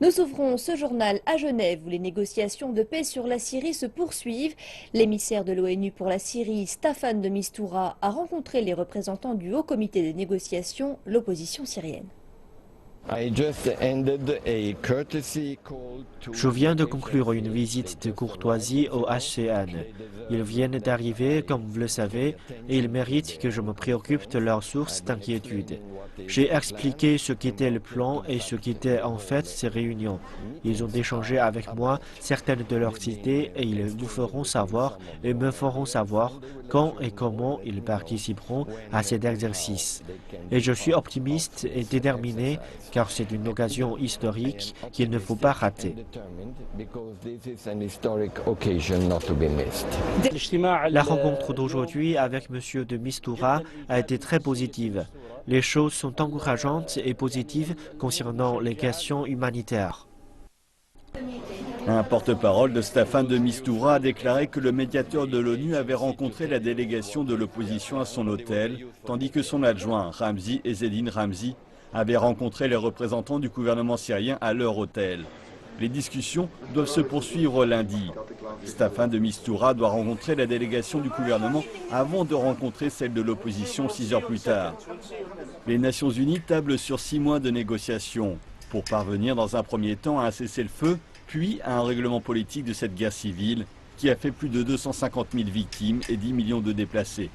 Nous ouvrons ce journal à Genève où les négociations de paix sur la Syrie se poursuivent. L'émissaire de l'ONU pour la Syrie, Staffan de Mistura, a rencontré les représentants du Haut Comité des négociations, l'opposition syrienne. Je viens de conclure une visite de courtoisie au HCN. Ils viennent d'arriver, comme vous le savez, et ils méritent que je me préoccupe de leurs sources d'inquiétude. J'ai expliqué ce qu'était le plan et ce qu'étaient en fait ces réunions. Ils ont échangé avec moi certaines de leurs idées et ils vous feront savoir et me feront savoir quand et comment ils participeront à cet exercice. Et je suis optimiste et déterminé car c'est une occasion historique qu'il ne faut pas rater. La rencontre d'aujourd'hui avec M. de Mistura a été très positive. Les choses sont encourageantes et positives concernant les questions humanitaires. Un porte-parole de Staffan de Mistura a déclaré que le médiateur de l'ONU avait rencontré la délégation de l'opposition à son hôtel, tandis que son adjoint, Ramzi Ezzedine Ramzi, avait rencontré les représentants du gouvernement syrien à leur hôtel. Les discussions doivent se poursuivre lundi. Staffan de Mistura doit rencontrer la délégation du gouvernement avant de rencontrer celle de l'opposition 6 heures plus tard. Les Nations Unies tablent sur 6 mois de négociations pour parvenir dans un premier temps à un cessez-le-feu, puis à un règlement politique de cette guerre civile qui a fait plus de 250 000 victimes et 10 millions de déplacés.